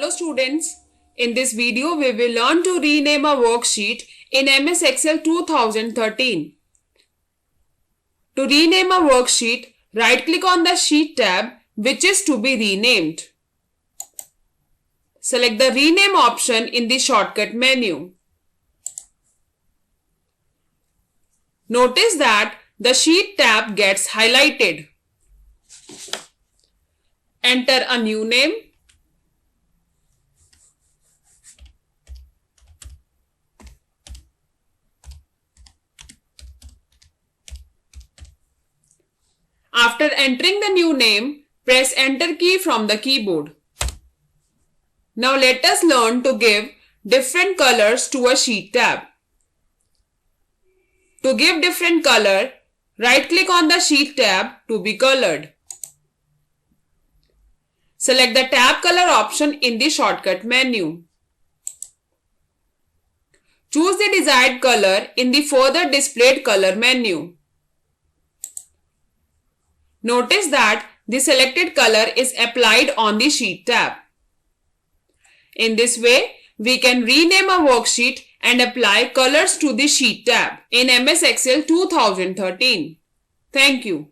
Hello students, in this video we will learn to rename a worksheet in MS Excel 2013. To rename a worksheet, right click on the Sheet tab which is to be renamed. Select the Rename option in the shortcut menu. Notice that the Sheet tab gets highlighted. Enter a new name. After entering the new name, press Enter key from the keyboard. Now let us learn to give different colors to a Sheet tab. To give different color, right-click on the Sheet tab to be colored. Select the tab color option in the shortcut menu. Choose the desired color in the further displayed color menu. Notice that the selected color is applied on the Sheet tab. In this way, we can rename a worksheet and apply colors to the Sheet tab in MS Excel 2013. Thank you.